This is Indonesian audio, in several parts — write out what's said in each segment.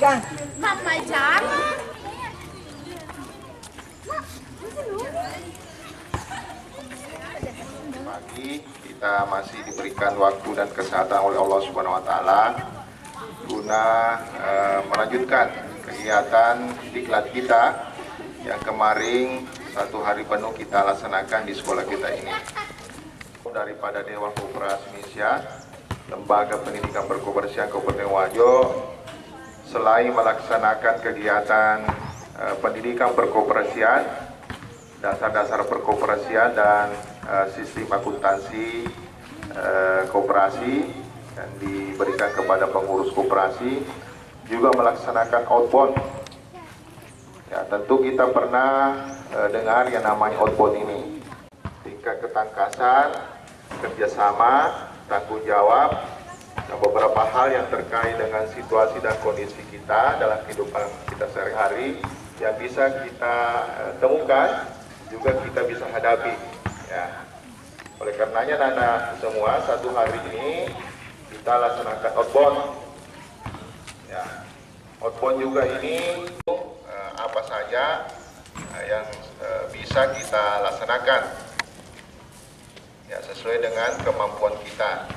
Mama jangan. Pagi kita masih diberikan waktu dan kesehatan oleh Allah Subhanahu wa taala guna melanjutkan kegiatan diklat kita yang kemarin 1 hari penuh kita laksanakan di sekolah kita ini. Daripada Dewan Koperasi Indonesia, Lembaga Pendidikan Perkoperasian Kabupaten Wajo, selain melaksanakan kegiatan pendidikan perkoperasian, dasar-dasar perkoperasian dan sistem akuntansi koperasi yang diberikan kepada pengurus koperasi, juga melaksanakan outbound. Ya, tentu kita pernah dengar yang namanya outbound ini, tingkat ketangkasan, kerjasama, tanggung jawab, dan beberapa hal yang terkait dengan situasi dan kondisi kita dalam kehidupan kita sehari-hari yang bisa kita temukan, juga kita bisa hadapi. Ya. Oleh karenanya Nana semua, 1 hari ini kita laksanakan outbound. Ya. Outbound juga ini apa saja yang bisa kita laksanakan, ya, sesuai dengan kemampuan kita.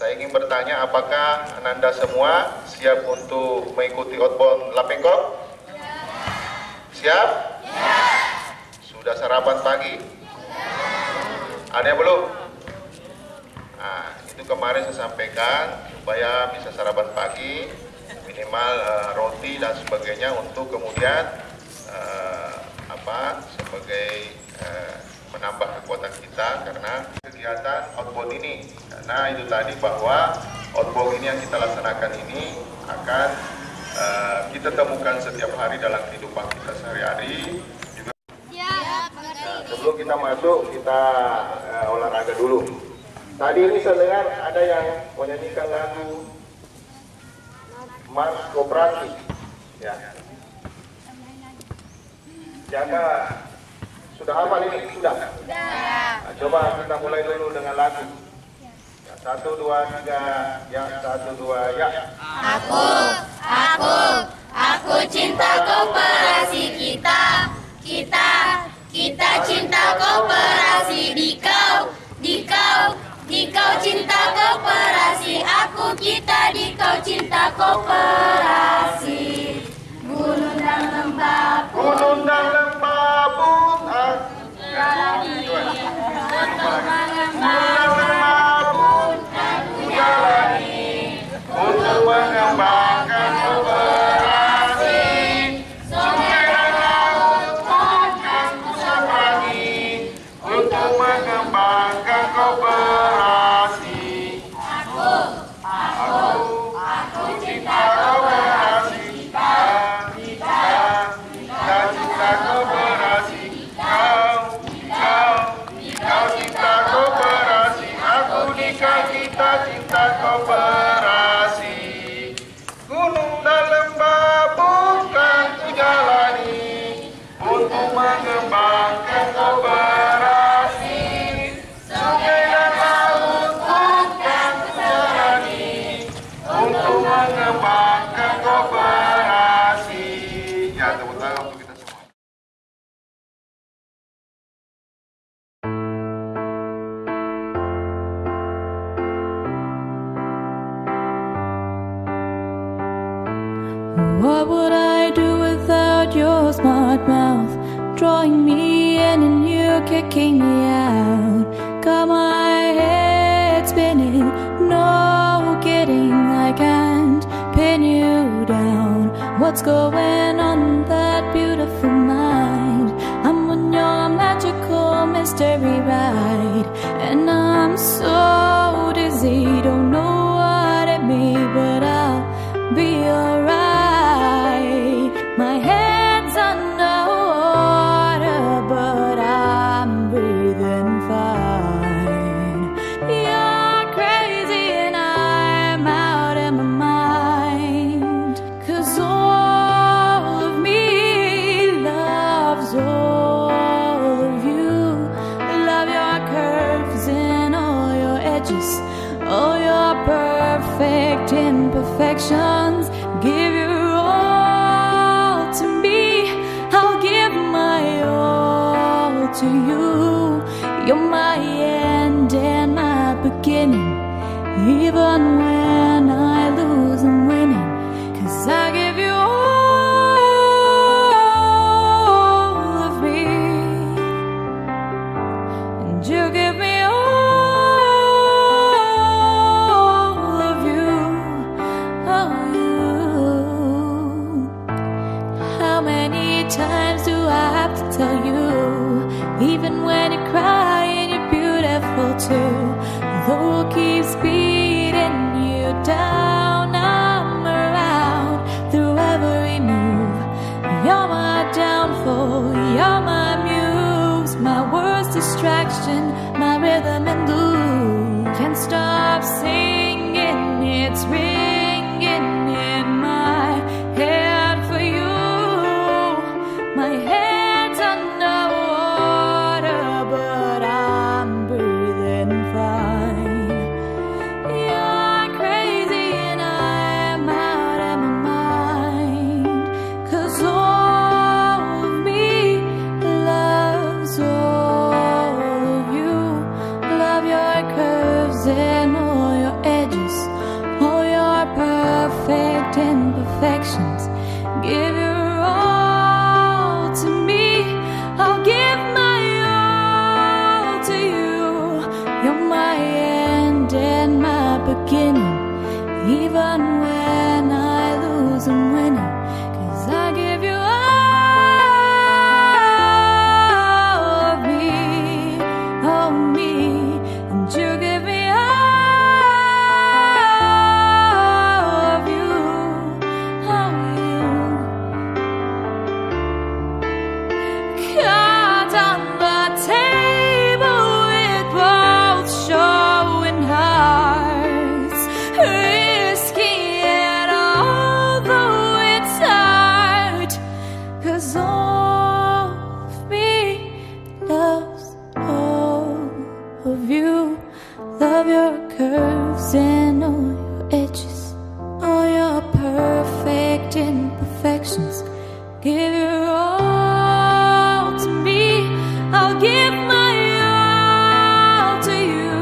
Saya ingin bertanya, apakah Ananda semua siap untuk mengikuti outbound Lapengkop? Siap? Ya. Sudah sarapan pagi? Ada yang belum? Nah, itu kemarin saya sampaikan supaya bisa sarapan pagi, minimal roti dan sebagainya untuk kemudian sebagai menambah kekuatan kita karena kegiatan outbound ini. Karena itu tadi bahwa outbound ini yang kita laksanakan ini akan kita temukan setiap hari dalam kehidupan kita sehari-hari. Juga. Nah, sebelum kita masuk, kita olahraga dulu. Tadi ini saya dengar ada yang menyanyikan lagu Mars Koperasi. Ya. Jaga. Sudah hafal ini? Sudah? Sudah. Nah, coba kita mulai dulu dengan lagu. Ya, 1, 2, 3, ya, 1, 2, ya. Aku cinta koperasi kita cinta koperasi Dikau cinta koperasi, aku kita dikau cinta koperasi. Gunung dan lembah pun jalani, untuk mengembangkan koperasi. Sungai dan laut pun kan kuseberangi untuk mengembangkan koperasi. Aku cinta koperasi. Kita cinta koperasi. Kau cinta koperasi. Aku nikah, kita cinta koperasi. Gunung dan lembah bukan ku jalani untuk mengembangkan koperasi. Sungai dan laut bukan ku jalani untuk mengembangkan koperasi. Ya, tepuk tangan untuk kita semua. What would I do without your smart mouth? Drawing me in and you kicking me out. Got my head spinning, no kidding, I can't pin you down. What's going on in that beautiful mind? I'm on your magical mystery ride, and I'm so dizzy, don't know what it means, but I'll be alright. My head's underwater, but I'm breathing fine. You're crazy and I'm out of my mind, 'cause all of me loves all of you. Love your curves perfect imperfections. Give your all to me, I'll give my all to you. You're my end and my beginning. Even when I lose, I'm winning, 'cause I give you all of me, and you give me all of you, oh you. How many times do I have to tell you, even when you're crying, you're beautiful too. The world keeps beating you down, I'm around through every move. You're my downfall, you're my muse, my worst distraction, my rhythm and blues. Can't stop singing, it's ringing in my head for you. My head's underwater, but I'm breathing fine. You're crazy and I'm out of my mind, 'cause all of me loves all of you. Love your curves and all your edges, all your perfect imperfections. Give your all to me, I'll give my all to you. You're my end and my beginning. Even when I lose, I'm winning, 'cause I give you all of me, oh me, and you give me all of you, oh you. Cards on the table with both showing hearts, risking it although it's hard, 'cause all of me loves all of you. Love your curves and all your edges, all your perfect imperfections. Give your all to me, I'll give my all to you.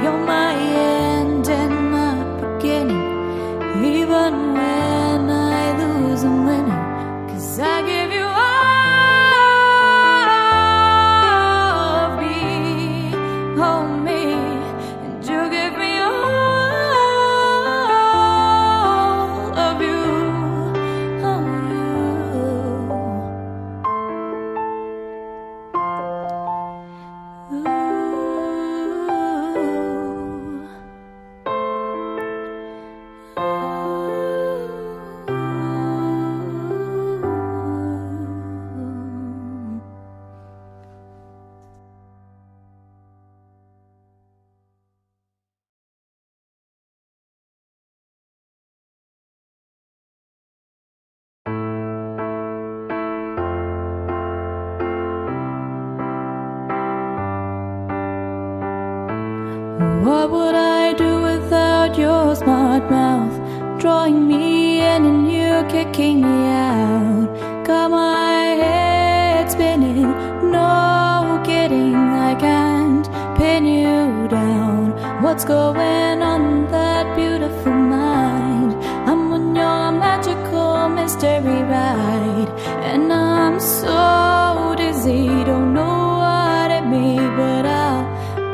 You're my end and my beginning. Even when I lose, I'm winning, 'cause I give you all of me, oh me, and you give me all of you, oh you. What would I do without your smart mouth, drawing me in and you kicking me out? Got my head spinning, no kidding, I can't pin you down. What's going on in that beautiful mind? I'm on your magical mystery ride, and I'm so dizzy, don't know what it means, but I'll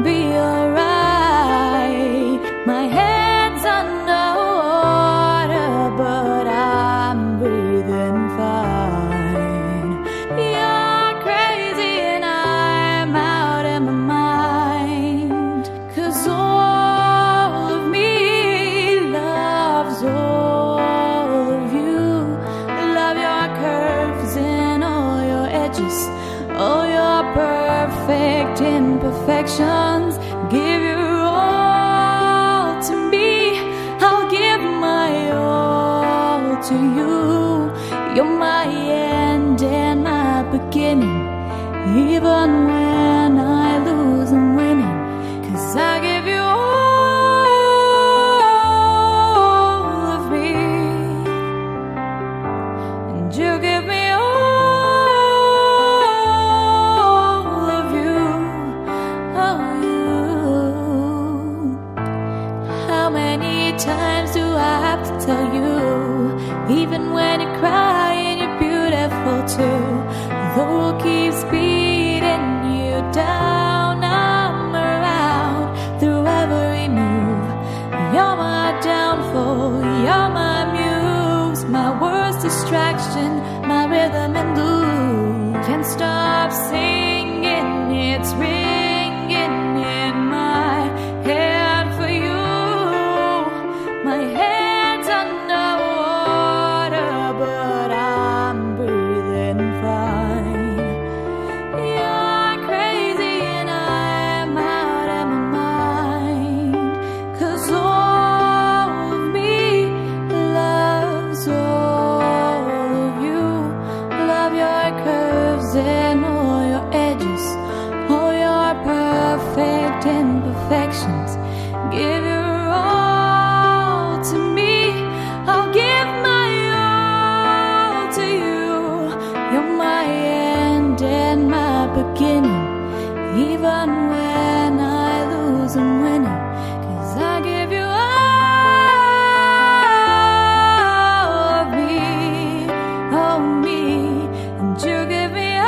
be alright. My head's underwater, but I'm breathing fine. You're crazy and I'm out of my mind, 'cause all of me loves all of you. Love your curves and all your edges, all your perfect imperfections. Give your all to me, I'll give my all to you. You're my end and my beginning. Even when I lose, I'm winning, 'cause I give you all world keeps beating you down, I'm around through every move. You're my downfall, you're my muse, my worst distraction, my rhythm and blues. Can't stop singing, it's ringing in my head for you. My head's underwater, but I'm breathing fine. You're crazy and I'm out of my mind, 'cause all of me loves all of you. Love your curves and all your edges, all your perfect imperfections. Give your all to me, I'll give my all to you. You're my end and my beginning, even when I lose I'm winning, 'cause I give you all of me, and you give me all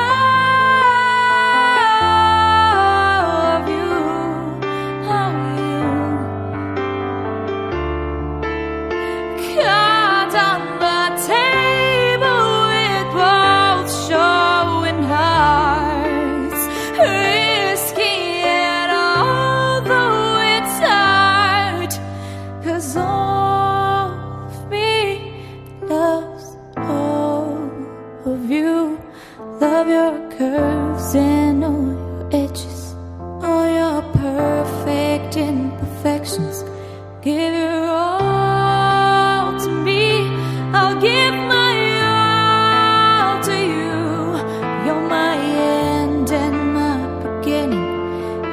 of you, Cards on the table with both showing hearts, risky it although it's hard, 'cause all of me loves all of you. Love your curves and all your edges, all your perfect imperfections. Give your all to me, I'll give my all to you. You're my end and my beginning,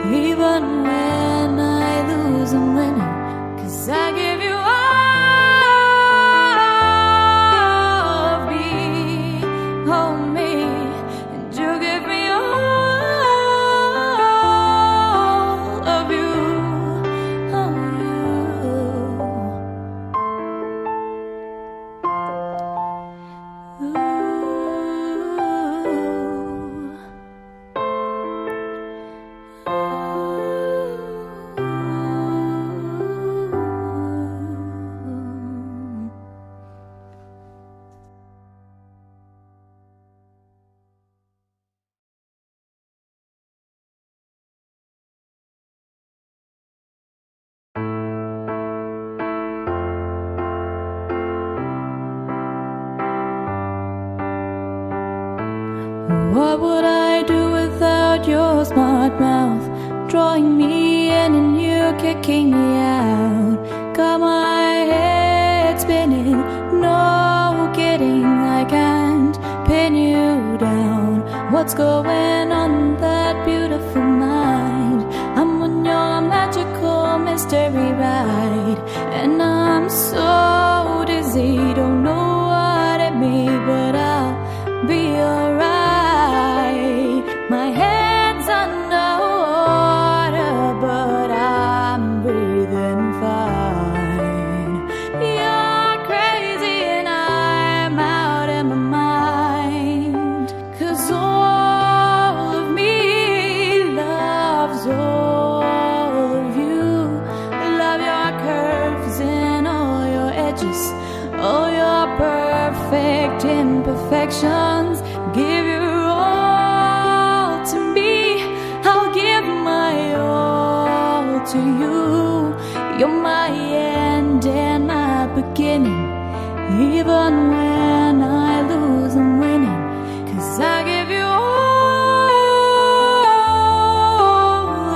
even when I lose I'm winning, 'cause I give you all of me, and you give me all of you, What would I do without your smart mouth, drawing me in and you kicking me out? Got my head spinning, no kidding, I can't pin you down. What's going on in that beautiful mind? I'm on your magical mystery ride, and I'm so dizzy, don't know what it means, but I'll be alright. My head's underwater, but I'm breathing fine. You're crazy and I'm out of my mind, 'cause all of me loves all of you. Love your curves and all your edges, all your perfect imperfections. Give your all to me, I'll give my all to you. You're my end and my beginning, even when I lose I'm winning, 'cause I give you all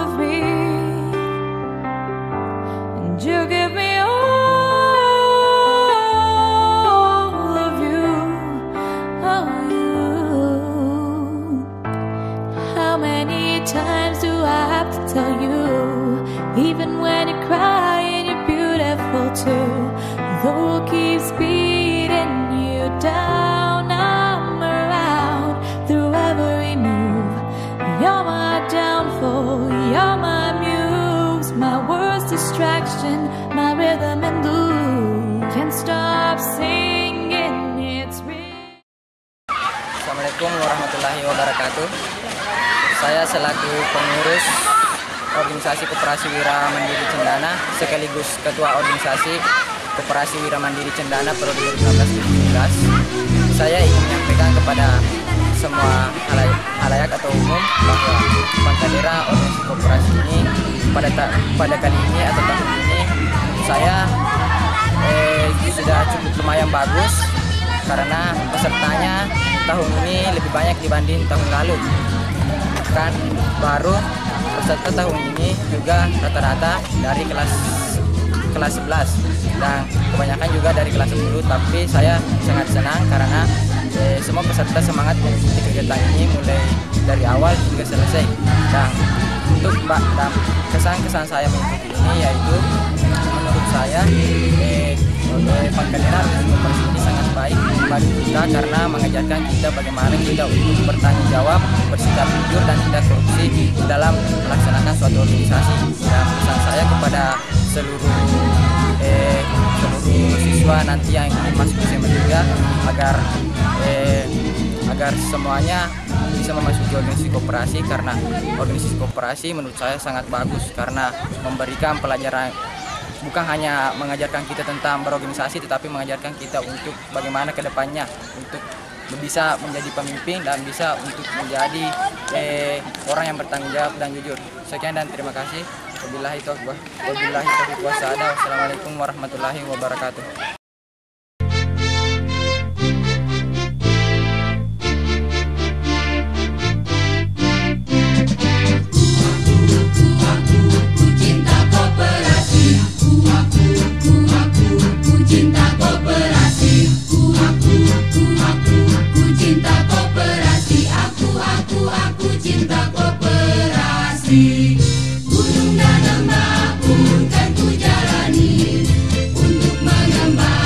of me, and you give me all of you. How many times do I have to tell you, even when you cry and you're beautiful too? The world keeps beating you down, I'm around through every move. You're my downfall, you're my muse, my worst distraction, my rhythm and blues. Can't stop singing, it's real. Assalamualaikum warahmatullahi wabarakatuh. wabarakatuh. Saya selaku pengurus Organisasi Koperasi Wira Mandiri Cendana sekaligus Ketua Organisasi Koperasi Wira Mandiri Cendana periode 2016-2017. Saya ingin menyampaikan kepada semua halayak atau umum bahwa Pankadera organisasi koperasi ini pada kali ini atau tahun ini saya sudah cukup lumayan bagus karena pesertanya tahun ini lebih banyak dibanding tahun lalu. Kan baru peserta tahun ini juga rata-rata dari kelas 11 dan kebanyakan juga dari kelas 10, tapi saya sangat senang karena semua peserta semangat mengikuti kegiatan ini mulai dari awal hingga selesai. Dan untuk kesan-kesan saya mengikuti ini yaitu menurut saya Pankadera Koperasi ini sangat baik bagi kita karena mengajarkan kita bagaimana kita untuk bertanggung jawab, bersikap jujur dan tidak korupsi dalam melaksanakan suatu organisasi. Dan pesan saya kepada seluruh siswa nanti yang ingin masuk SMA 3 agar semuanya bisa memasuki organisasi koperasi, karena organisasi koperasi menurut saya sangat bagus karena memberikan pelajaran, bukan hanya mengajarkan kita tentang berorganisasi, tetapi mengajarkan kita untuk bagaimana ke depannya untuk bisa menjadi pemimpin dan bisa untuk menjadi orang yang bertanggung jawab dan jujur. Sekian dan terima kasih. Wabillahi taufiq wassalamu. Wassalamualaikum warahmatullahi wabarakatuh. Gunung dan lembah pun kan ku jalani untuk mengembangkan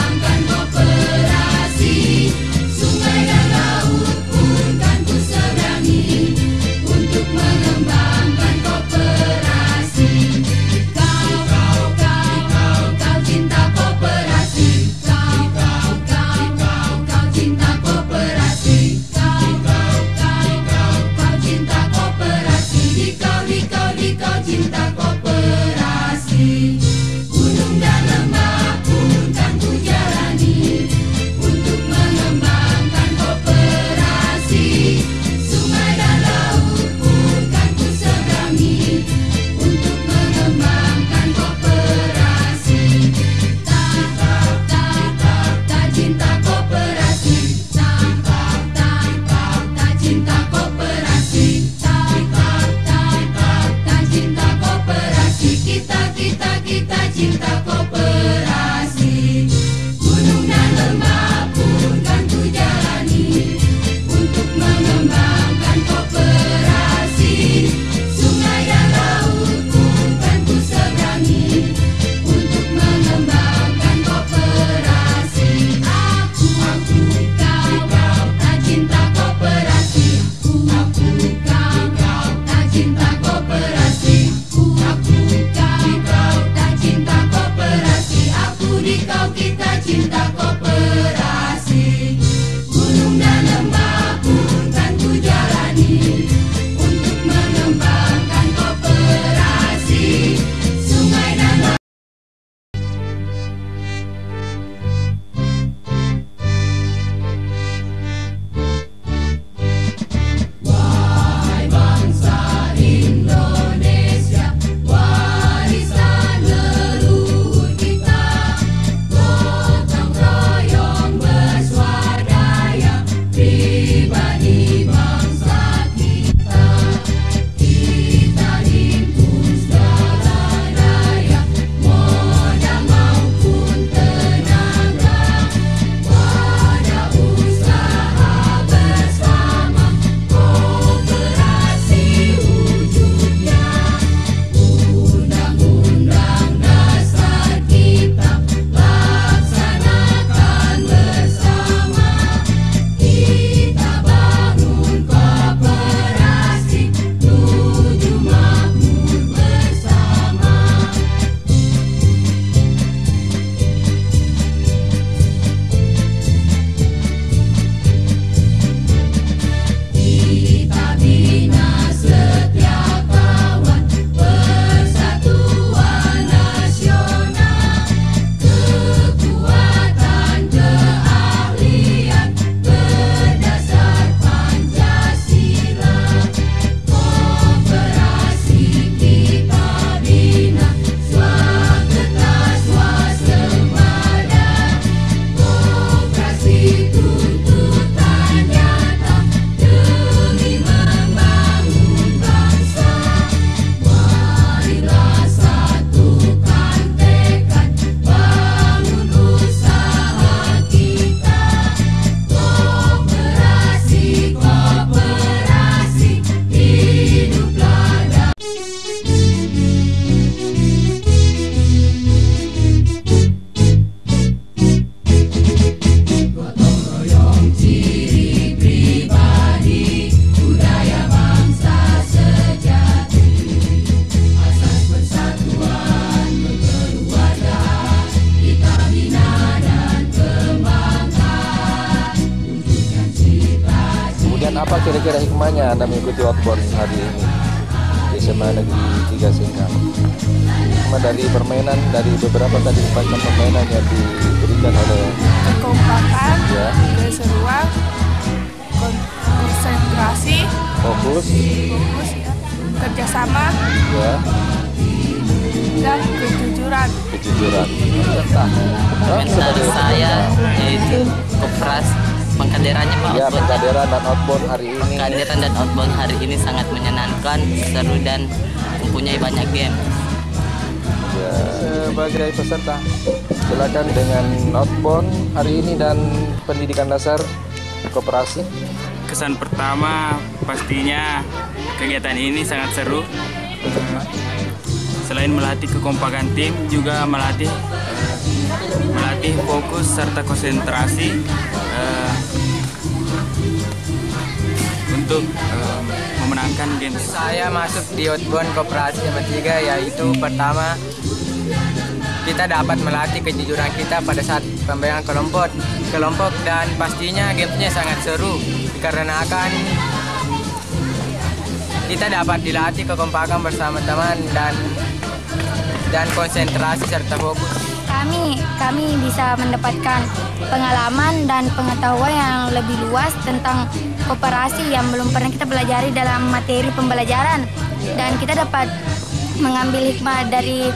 lamanya Anda mengikuti outbound hari ini di SMA Negeri 3 Singkang? Dari permainan, dari beberapa tadi macam permainan yang diberikan oleh kekompakan, ya, keseruan, konsentrasi, fokus, ya, kerjasama, ya, dan kejujuran. Komentar saya yaitu koperasi pengkaderannya Pak. Ya, pengkaderan dan outbound hari ini. Pengkaderan dan outbound hari ini sangat menyenangkan, seru dan mempunyai banyak game. Ya, sebagai peserta, silakan dengan outbound hari ini dan pendidikan dasar koperasi. Kesan pertama pastinya kegiatan ini sangat seru. Selain melatih kekompakan tim, juga melatih fokus serta konsentrasi untuk memenangkan game. Saya masuk di outbound koperasi yang ketiga, yaitu pertama kita dapat melatih kejujuran kita pada saat pembagian kelompok dan pastinya gamenya sangat seru dikarenakan kita dapat dilatih kekompakan bersama teman dan konsentrasi serta fokus. Kami bisa mendapatkan pengalaman dan pengetahuan yang lebih luas tentang koperasi yang belum pernah kita pelajari dalam materi pembelajaran, dan kita dapat mengambil hikmah dari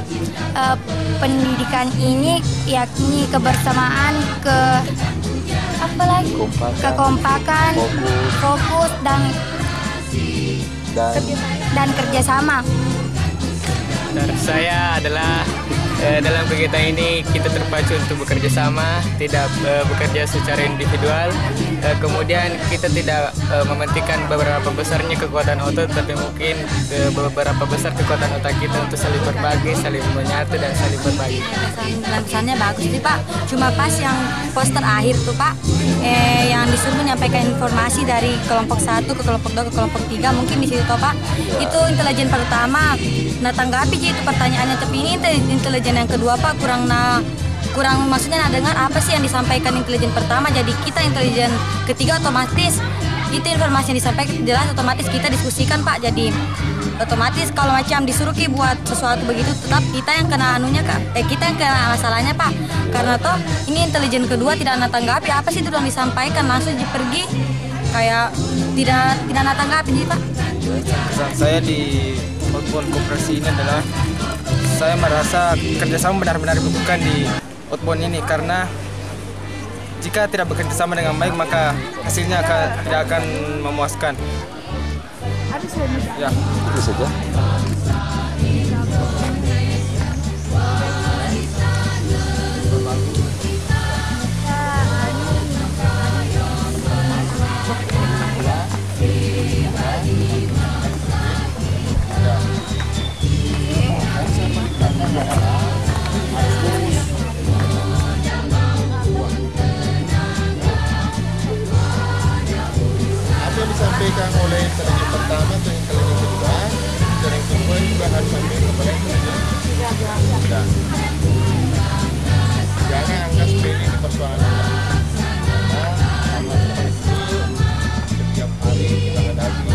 pendidikan ini, yakni kebersamaan, kekompakan, fokus dan kerjasama. Saya adalah dalam kegiatan ini kita terpacu untuk bekerja sama, tidak bekerja secara individual. Kemudian kita tidak mementingkan beberapa besarnya kekuatan otot, tapi mungkin beberapa besar kekuatan otak kita untuk saling berbagi, saling menyatu dan saling berbagi. Pesannya bagus sih Pak, cuma pas yang poster akhir tuh Pak, yang disuruh menyampaikan informasi dari kelompok 1 ke kelompok 2 ke kelompok 3, mungkin di situ toh Pak. Itu intelijen pertama, nah tanggapi itu pertanyaannya, tapi ini intelijen yang kedua Pak kurang maksudnya dengar apa sih yang disampaikan intelijen pertama, jadi kita intelijen ketiga otomatis itu informasi yang disampaikan jelas otomatis kita diskusikan Pak, jadi otomatis kalau macam disuruh buat sesuatu begitu tetap kita yang kena kita yang kena masalahnya Pak, karena toh ini intelijen kedua tidak tanggapi apa sih itu yang disampaikan, langsung pergi kayak tidak tanggapi jadi Pak. Kesan saya di outbound koperasi ini adalah saya merasa kerjasama benar-benar dibutuhkan di outbound ini, karena jika tidak bekerja sama dengan baik maka hasilnya tidak akan memuaskan. Ya, itu saja. Apa yang disampaikan oleh intelijen pertama atau intelijen kedua, intelijen kedua juga harus sampai kepada intelijen ketiga. Jangan anggap sepele di persoalan karena hal itu setiap hari kita hadapi.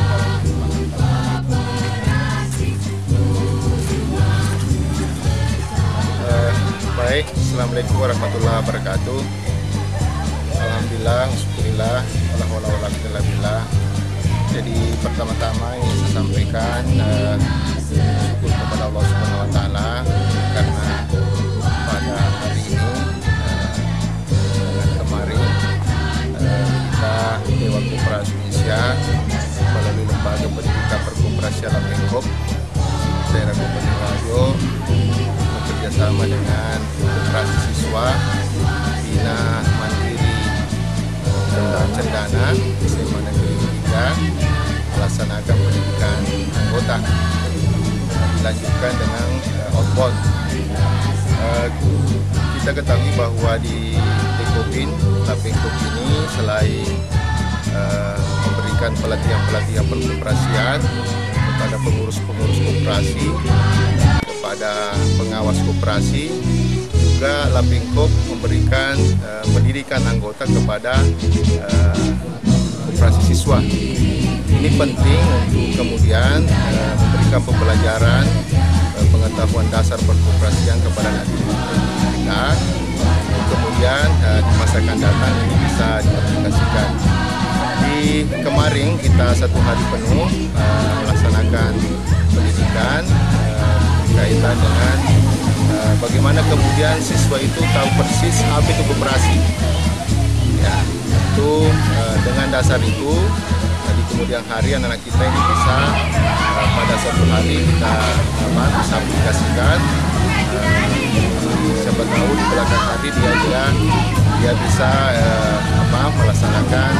Baik, Assalamualaikum warahmatullahi wabarakatuh. Alhamdulillah, syukurillah, alhamdulillah. Jadi pertama-tama ingin saya sampaikan syukur kepada Allah Subhanahu Wa Taala karena pada hari ini dengan kemarin kita Dewan Koperasi Indonesia melalui Lembaga Pendidikan Perkoperasian Lampengkop daerah Kabupaten Rajo bekerjasama dengan koperasi siswa Bina Mandiri Cendana SMA Negeri 3 melaksanakan pendidikan anggota dilanjutkan dengan outbound. Kita ketahui bahwa di Lampengkop ini selain memberikan pelatihan perkoperasian kepada pengurus-pengurus koperasi, kepada pengawas koperasi, juga Lampengkop memberikan pendidikan anggota kepada koperasi siswa. Ini penting untuk kemudian memberikan pembelajaran pengetahuan dasar perkoperasian kepada anak kita, kemudian di masa akan datang ini bisa diaplikasikan. Di kemarin kita 1 hari penuh melaksanakan pendidikan berkaitan dengan bagaimana kemudian siswa itu tahu persis apa itu koperasi. Ya, itu dengan dasar itu di kemudian hari anak-anak kita ini bisa pada 1 hari kita bisa aplikasikan. Siapa tahu di belakang hari dia bisa melaksanakan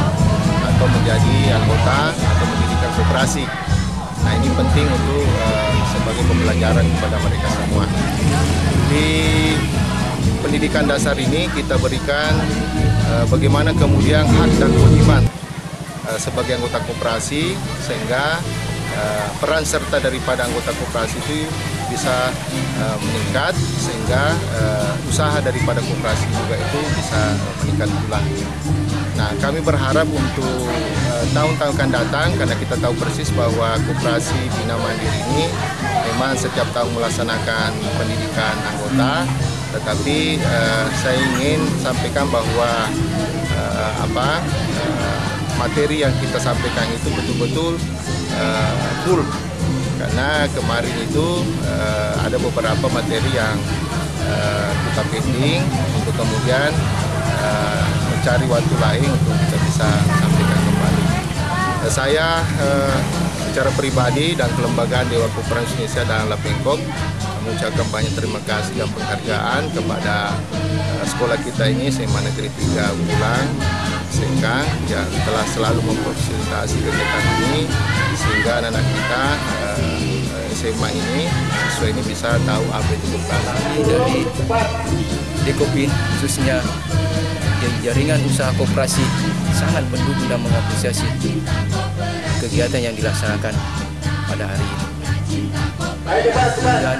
atau menjadi anggota atau mendirikan koperasi. Nah, ini penting untuk sebagai pembelajaran kepada mereka semua. Di pendidikan dasar ini kita berikan bagaimana kemudian hak dan kewajiban sebagai anggota koperasi, sehingga peran serta daripada anggota koperasi itu bisa meningkat, sehingga usaha daripada koperasi juga itu bisa meningkat pula. Nah, kami berharap untuk tahun-tahun akan datang, karena kita tahu persis bahwa koperasi Bina Mandiri ini memang setiap tahun melaksanakan pendidikan anggota, tetapi saya ingin sampaikan bahwa materi yang kita sampaikan itu betul-betul full, karena kemarin itu ada beberapa materi yang kita pending untuk kemudian mencari waktu lain untuk kita bisa sampaikan kembali. Saya secara pribadi dan kelembagaan Dewan Koperasi Indonesia dan Lapengkop mengucapkan banyak terima kasih dan penghargaan kepada sekolah kita ini, SMA Negeri 3 Wulang Sengkang, yang telah selalu memfasilitasi kegiatan ini, sehingga anak-anak kita SMA ini, siswa ini bisa tahu apa itu koperasi. Dari Dekopin khususnya jaringan usaha koperasi sangat mendukung dan mengapresiasi kegiatan yang dilaksanakan pada hari ini. Dan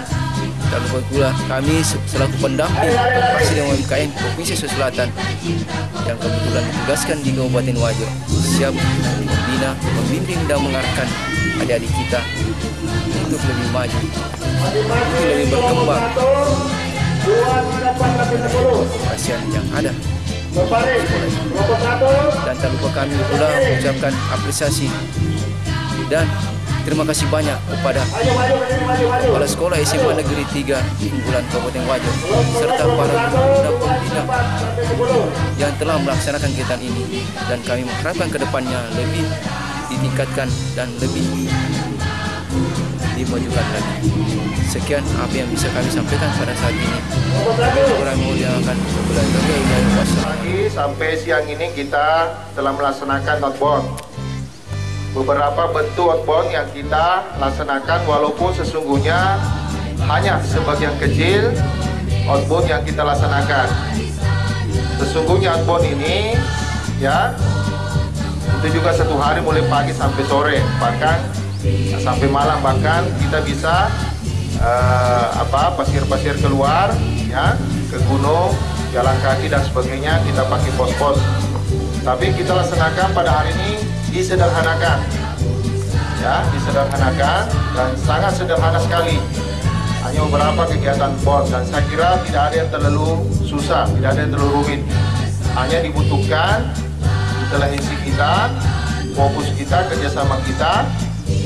tak lupa pula kami selaku pendamping koperasi dan UMKM Provinsi Sulawesi Selatan yang kebetulan ditugaskan di Kabupaten Wajo, siap membina, membimbing dan mengarahkan adik-adik kita untuk lebih maju, untuk lebih berkembang koperasian yang ada. Dan tak lupa kami pula mengucapkan apresiasi dan terima kasih banyak kepada kepala sekolah SMA Negeri 3 Unggulan Kabupaten Wajo serta para guru dan pembina yang telah melaksanakan kegiatan ini, dan kami mengharapkan ke depannya lebih ditingkatkan dan lebih dimajukan lagi. Sekian apa yang bisa kami sampaikan pada saat ini. Kami akan sampai siang ini kita telah melaksanakan outbound. Beberapa bentuk outbound yang kita laksanakan, walaupun sesungguhnya hanya sebagian kecil outbound yang kita laksanakan. Sesungguhnya outbound ini ya itu juga 1 hari mulai pagi sampai sore, bahkan sampai malam, bahkan kita bisa pasir-pasir keluar ya, ke gunung, jalan kaki dan sebagainya, kita pakai pos-pos. Tapi kita laksanakan pada hari ini disederhanakan ya, disederhanakan dan sangat sederhana sekali, hanya beberapa kegiatan bond, dan saya kira tidak ada yang terlalu susah, tidak ada yang terlalu rumit, hanya dibutuhkan intelijensi kita, fokus kita, kerjasama kita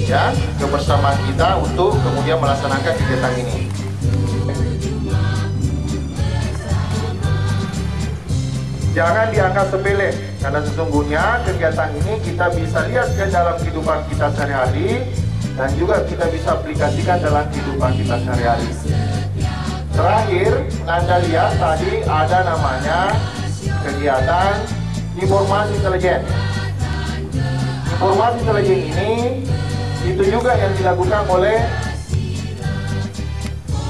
ya, kebersamaan kita untuk kemudian melaksanakan kegiatan ini. Jangan dianggap sepele, karena sesungguhnya kegiatan ini kita bisa lihat ke dalam kehidupan kita sehari-hari, dan juga kita bisa aplikasikan dalam kehidupan kita sehari-hari. Terakhir, Anda lihat tadi ada namanya kegiatan informasi intelijen. Informasi intelijen ini itu juga yang dilakukan oleh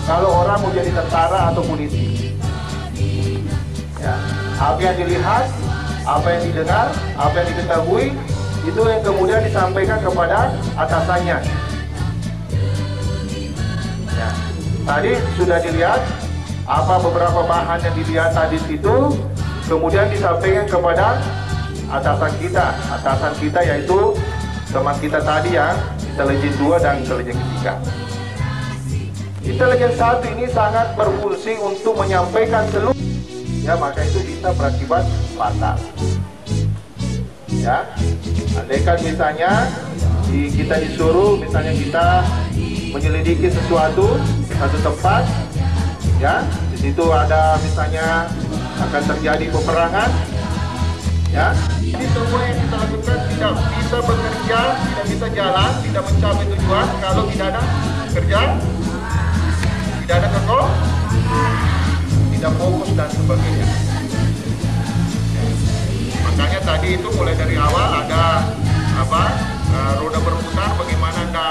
kalau orang mau jadi tentara atau polisi. Ya, apa yang dilihat, apa yang didengar, apa yang diketahui, itu yang kemudian disampaikan kepada atasannya. Ya, tadi sudah dilihat apa beberapa bahan yang dilihat tadi itu, kemudian disampaikan kepada atasan kita yaitu teman kita tadi yang intelijen 2 dan intelijen 3. Intelijen 1 ini sangat berfungsi untuk menyampaikan seluruh, ya, maka itu bisa berakibat fatal. Ya, andaikan misalnya kita disuruh, misalnya kita menyelidiki sesuatu di satu tempat, ya, di situ ada misalnya akan terjadi peperangan, ya, ini semua yang kita lakukan tidak bisa bekerja, tidak bisa jalan, tidak mencapai tujuan kalau tidak ada kerja, tidak ada kokoh, tidak fokus dan sebagainya. Makanya tadi itu mulai dari awal ada roda berputar, bagaimana anda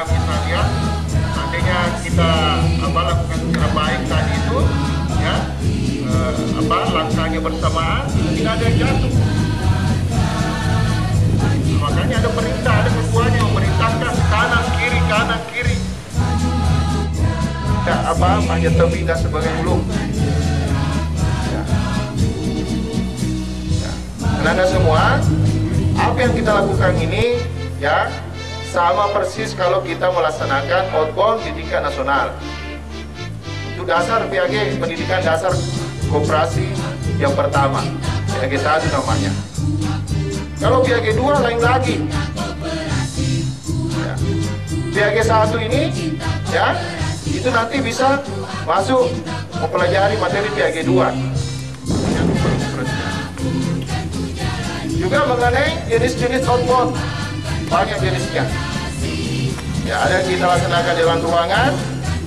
bisa lihat, seandainya kita lakukan secara baik tadi itu, ya, langkahnya bersamaan, tidak ada yang jatuh. Makanya ada perintah, ada ketuanya yang memerintahkan kanan kiri. Tidak hanya terpindah sebagai hulu. Anda semua, apa yang kita lakukan ini, ya, sama persis kalau kita melaksanakan outbound di tingkat nasional. Itu dasar PAG, pendidikan dasar koperasi yang pertama, PAG 1 namanya. Kalau PAG 2 lain lagi. Ya. PAG 1 ini, ya, itu nanti bisa masuk mempelajari materi PAG 2. Juga mengenai jenis-jenis outbound, banyak jenisnya. Ya, ada yang kita laksanakan dalam ruangan,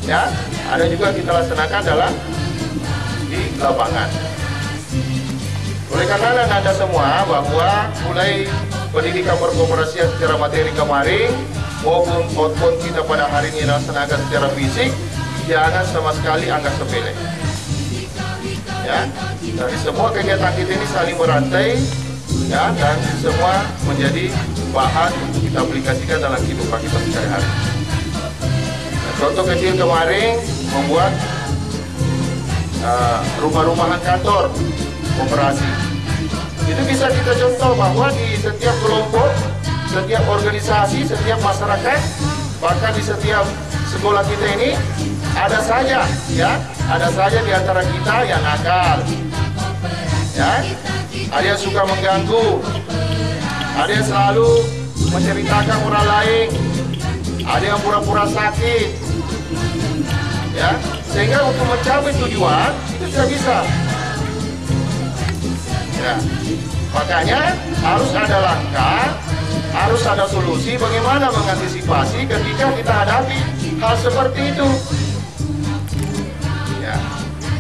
ya, ada juga kita laksanakan di lapangan. Oleh karena Anda semua bahwa mulai pendidikan berkoperasi secara materi kemarin maupun outbound kita pada hari ini laksanakan secara fisik, jangan sama sekali anggap sepele. Ya, dari semua kegiatan kita ini saling berantai, ya, dan semua menjadi bahan untuk kita aplikasikan dalam kehidupan kita sehari-hari. Nah, contoh kecil kemarin membuat rumah-rumahan kantor koperasi. Itu bisa kita contoh bahwa di setiap kelompok, setiap organisasi, setiap masyarakat, bahkan di setiap sekolah kita ini ada saja, ya, ada saja di antara kita yang nakal, ya. Ada yang suka mengganggu, ada yang selalu menceritakan orang lain, ada yang pura-pura sakit, ya, sehingga untuk mencapai tujuan itu tidak bisa. Ya, makanya harus ada langkah, harus ada solusi bagaimana mengantisipasi ketika kita hadapi hal seperti itu. Ya,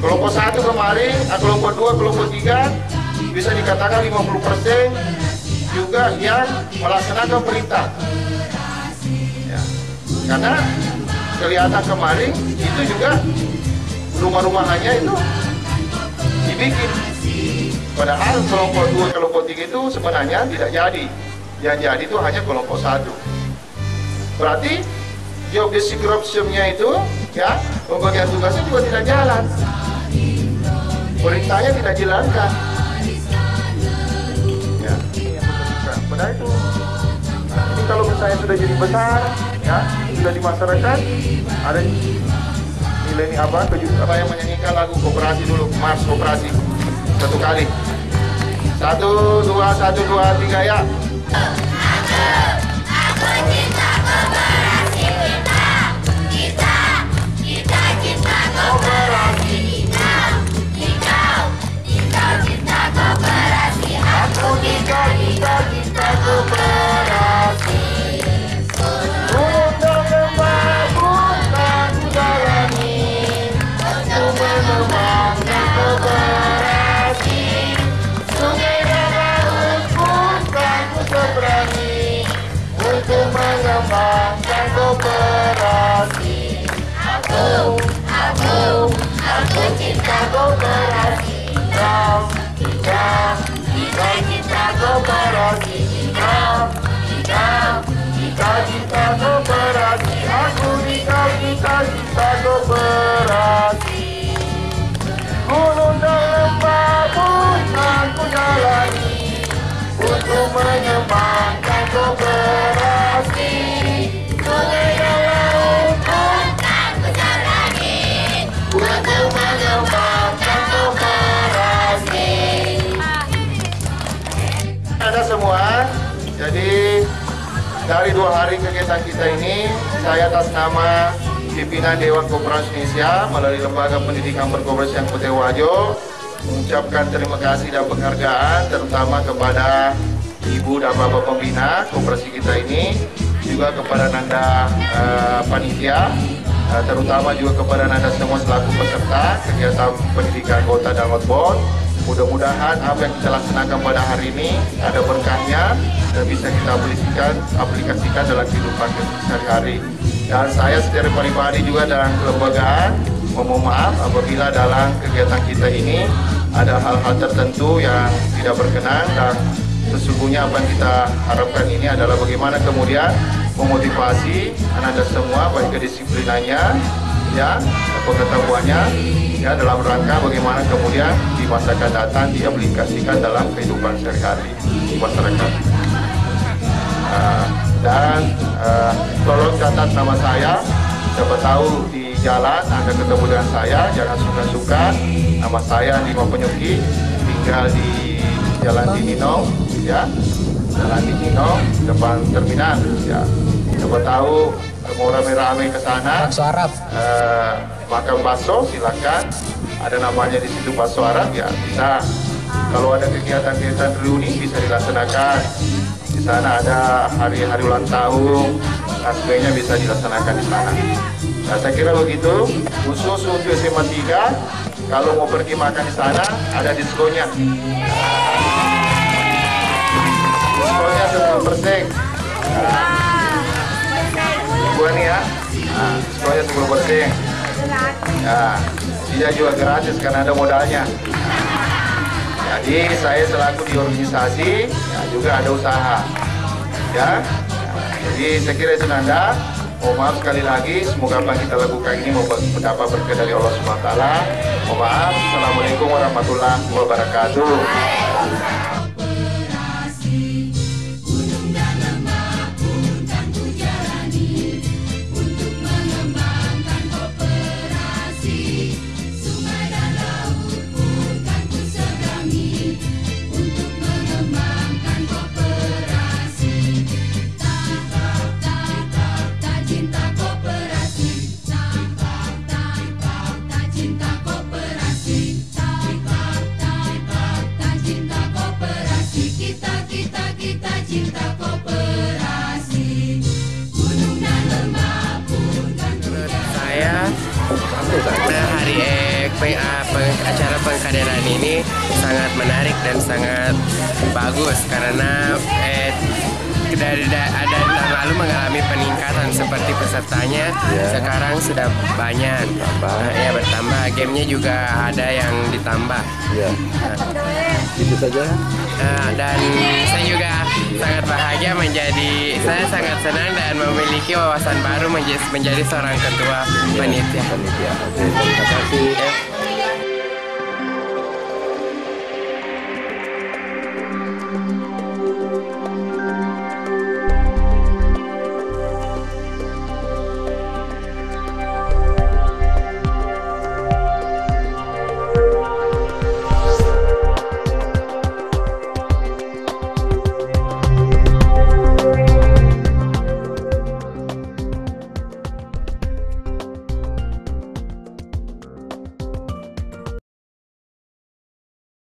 kelompok 1 kemarin, kelompok 2, kelompok 3 bisa dikatakan 50% juga yang melaksanakan perintah. Ya, karena kelihatan kemarin itu juga rumah-rumahannya itu dibikin. Padahal kelompok 2, kelompok 3 itu sebenarnya tidak jadi. Yang jadi itu hanya kelompok 1. Berarti job description-nya itu, ya, pembagian tugasnya juga tidak jalan. Perintahnya tidak dijalankan. Ya, ini yang berbeda. Pada itu, nah, ini kalau misalnya sudah jadi besar, ya, sudah di masyarakat, ada nilai ini apa yang menyanyikan lagu koperasi dulu, Mars Koperasi. Satu kali. 1, 2, 1, 2, 3, ya. Aku cinta koperasi kita cinta koperasi kita cinta koperasi. Aku cinta koperasi. Untuk membangunkan jalani, untuk mengembangkan koperasi. Sungai dan laut pun kan ku seberangi untuk mengembangkan koperasi. Aku cinta koperasi. Kita cinta koperasi. Kita cinta koperasi. Aku kita cinta koperasi. Gunung dan lembah pun aku jalani untuk mengembangkan koperasi, sungai dan laut pun tak besar lagi untuk mengembangkan koperasi. Ada semua, jadi dari 2 hari kegiatan kita ini, saya atas nama pimpinan Dewan Koperasi Indonesia melalui Lembaga Pendidikan Berkoperasi Kabupaten Wajo mengucapkan terima kasih dan penghargaan terutama kepada Ibu dan Bapak Pembina koperasi kita ini, juga kepada Nanda Panitia, terutama juga kepada Nanda semua selaku peserta kegiatan pendidikan kota dan outbound. Mudah-mudahan apa yang kita laksanakan pada hari ini ada berkahnya dan bisa kita aplikasikan dalam kehidupan sehari-hari. Dan saya secara pribadi juga dalam kelembagaan memohon maaf apabila dalam kegiatan kita ini ada hal-hal tertentu yang tidak berkenan, dan sesungguhnya apa yang kita harapkan ini adalah bagaimana kemudian memotivasi anak-anak semua baik kedisiplinannya, ya, pengetahuannya, ya, dalam rangka bagaimana kemudian di masa akan datang diaplikasikan dalam kehidupan sehari-hari di masyarakat. Tolong catat nama saya, siapa tahu di jalan Anda ketemu dengan saya, jangan sungkan-sungkan. Nama saya Lima Penyuki, tinggal di Jalan Dininong, ya, Jalan Dininong depan terminal, ya. Siapa tahu mau rame-rame ke sana, makan bakso silakan. Ada namanya di situ bakso Arab, ya bisa. Kalau ada kegiatan-kegiatan reuni bisa dilaksanakan. Di sana ada hari-hari ulang tahun, dan sebagainya bisa dilaksanakan di sana. Nah, saya kira begitu. Khusus untuk SMA 3, kalau mau pergi makan di sana ada diskonnya. Diskonnya 10%. Diskonnya nih ya. Nah, diskonnya 10%. Ya, dia juga gratis karena ada modalnya. Jadi saya selaku di organisasi, ya, juga ada usaha, ya. Jadi saya kira itu Nanda. Mohon maaf sekali lagi, semoga apa yang kita lakukan ini mendapat berkah dari Allah SWT. Mohon maaf. Assalamualaikum warahmatullahi wabarakatuh. Acara pengkaderan ini sangat menarik dan sangat bagus karena dari ada tahun lalu mengalami peningkatan seperti pesertanya, sekarang sudah banyak, ya bertambah, gamenya juga ada yang ditambah. Itu saja. Dan saya juga sangat bahagia saya sangat senang dan memiliki wawasan baru menjadi seorang ketua panitia. Oke, terima kasih.